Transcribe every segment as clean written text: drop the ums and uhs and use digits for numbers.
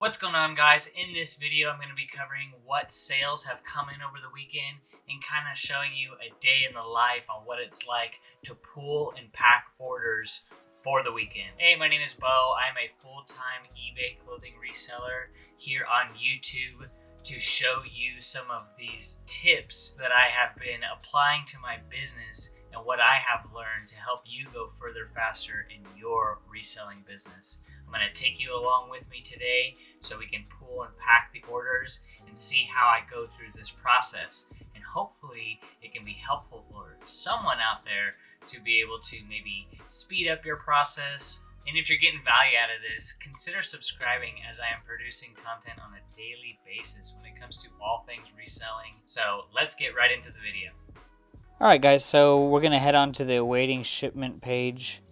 What's going on, guys? In this video I'm going to be covering what sales have come in over the weekend and kind of showing you a day in the life on what it's like to pull and pack orders for the weekend. Hey, my name is Bo. I'm a full-time eBay clothing reseller here on YouTube to show you some of these tips that I have been applying to my business and what I have learned to help you go further faster in your reselling business. I'm going to take you along with me today so we can pull and pack the orders and see how I go through this process. And hopefully it can be helpful for someone out there to be able to maybe speed up your process. And if you're getting value out of this, consider subscribing, as I am producing content on a daily basis when it comes to all things reselling. So let's get right into the video. Alright guys, so we're going to head on to the awaiting shipment page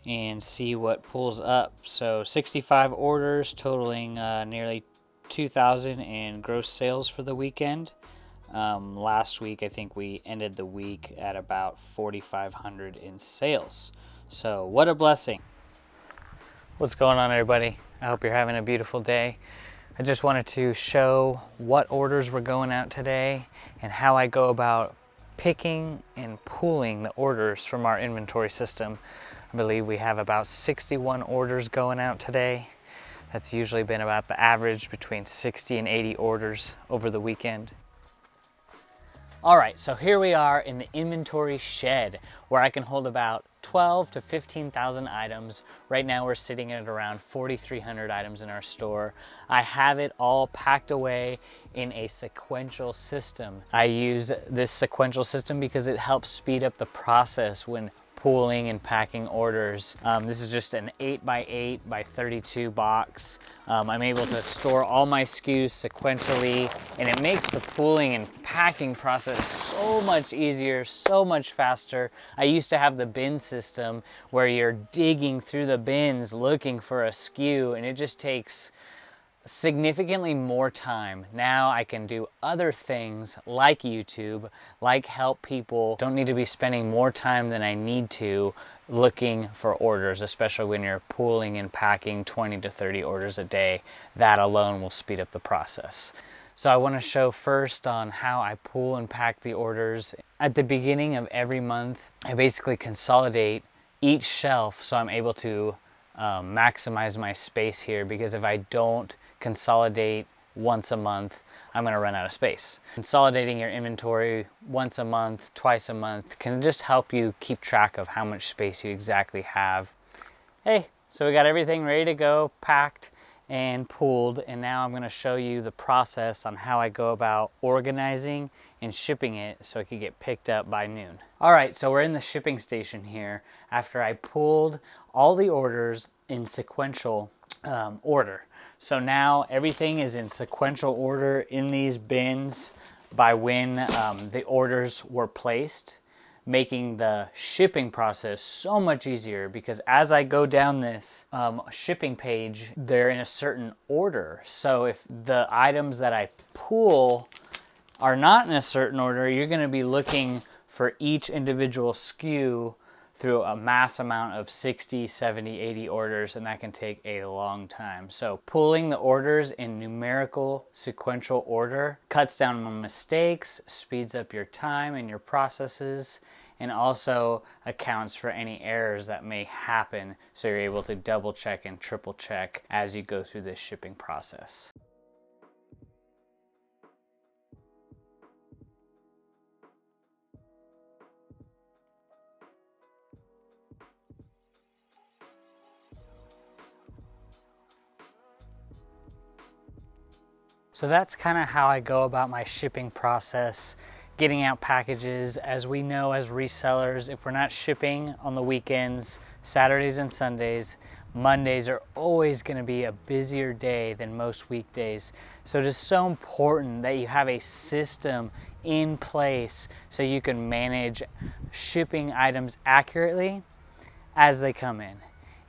and see what pulls up. So 65 orders totaling nearly 2,000 in gross sales for the weekend. Last week I think we ended the week at about 4,500 in sales. So what a blessing. What's going on, everybody? I hope you're having a beautiful day. I just wanted to show what orders were going out today and how I go about picking and pulling the orders from our inventory system. I believe we have about 61 orders going out today. That's usually been about the average, between 60 and 80 orders over the weekend. All right, so here we are in the inventory shed where I can hold about 12 to 15,000 items. Right now we're sitting at around 4,300 items in our store. I have it all packed away in a sequential system. I use this sequential system because it helps speed up the process when pooling and packing orders. This is just an 8x8 by 32 box. I'm able to store all my SKUs sequentially, and it makes the pooling and packing process so much easier, so much faster. I used to have the bin system where you're digging through the bins looking for a SKU, and it just takes significantly more time. Now I can do other things like YouTube, like help people. Don't need to be spending more time than I need to looking for orders, especially when you're pooling and packing 20 to 30 orders a day. That alone will speed up the process. So I want to show first on how I pool and pack the orders. At the beginning of every month, I basically consolidate each shelf so I'm able to maximize my space here, because if I don't consolidate once a month, I'm going to run out of space. Consolidating your inventory once a month, twice a month can just help you keep track of how much space you exactly have. Hey, so we got everything ready to go, packed and pooled, and now I'm going to show you the process on how I go about organizing and shipping it so it can get picked up by noon. All right, so we're in the shipping station here after I pulled all the orders in sequential order. So now everything is in sequential order in these bins by when the orders were placed, making the shipping process so much easier, because as I go down this shipping page, they're in a certain order. So if the items that I pull are not in a certain order, you're going to be looking for each individual SKU through a mass amount of 60, 70, 80 orders, and that can take a long time. So pulling the orders in numerical sequential order cuts down on mistakes, speeds up your time and your processes, and also accounts for any errors that may happen, so you're able to double check and triple check as you go through this shipping process. So that's kind of how I go about my shipping process, getting out packages. As we know as resellers, if we're not shipping on the weekends, Saturdays and Sundays, Mondays are always going to be a busier day than most weekdays. So it is so important that you have a system in place so you can manage shipping items accurately as they come in.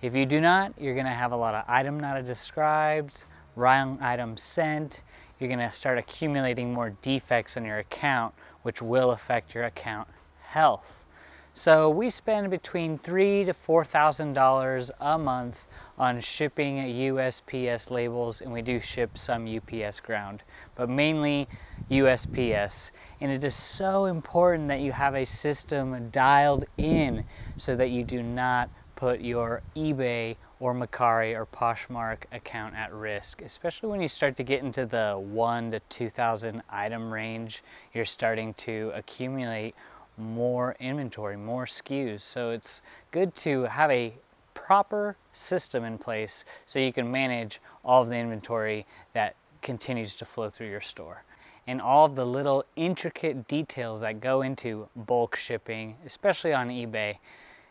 If you do not, you're going to have a lot of item not described, wrong items sent. You're going to start accumulating more defects on your account, which will affect your account health. So we spend between $3,000 to $4,000 a month on shipping USPS labels, and we do ship some UPS ground, but mainly USPS. And it is so important that you have a system dialed in so that you do not put your eBay or Mercari or Poshmark account at risk, especially when you start to get into the 1,000 to 2,000 item range. You're starting to accumulate more inventory, more SKUs. So it's good to have a proper system in place so you can manage all of the inventory that continues to flow through your store. And all of the little intricate details that go into bulk shipping, especially on eBay.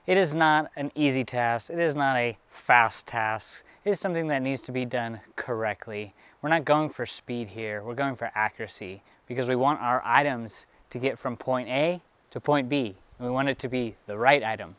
It is not an easy task. It is not a fast task. It is something that needs to be done correctly. We're not going for speed here. We're going for accuracy because we want our items to get from point A to point B. And we want it to be the right item.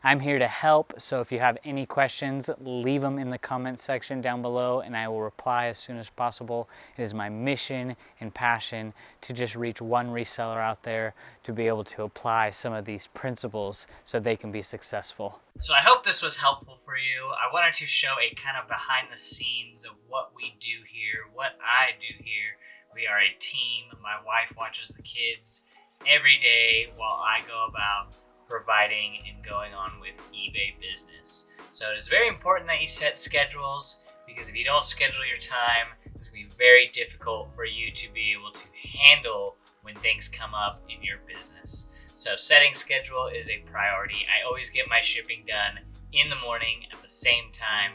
I'm here to help, so if you have any questions, leave them in the comment section down below and I will reply as soon as possible. It is my mission and passion to just reach one reseller out there to be able to apply some of these principles so they can be successful. So I hope this was helpful for you. I wanted to show a kind of behind the scenes of what we do here, what I do here. We are a team. My wife watches the kids every day while I go about providing and going on with eBay business. So it is very important that you set schedules, because if you don't schedule your time, it's going to be very difficult for you to be able to handle when things come up in your business. So setting schedule is a priority. I always get my shipping done in the morning at the same time,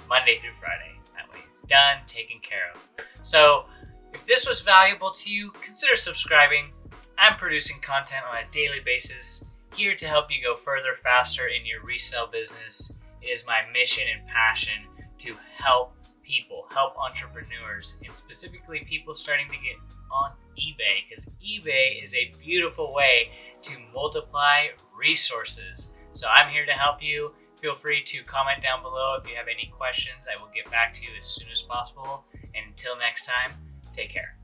Monday through Friday. That way it's done, taken care of. So if this was valuable to you, consider subscribing. I'm producing content on a daily basis, here to help you go further, faster in your resale business. It is my mission and passion to help people, help entrepreneurs, and specifically people starting to get on eBay, because eBay is a beautiful way to multiply resources. So I'm here to help you. Feel free to comment down below if you have any questions. I will get back to you as soon as possible. And until next time, take care.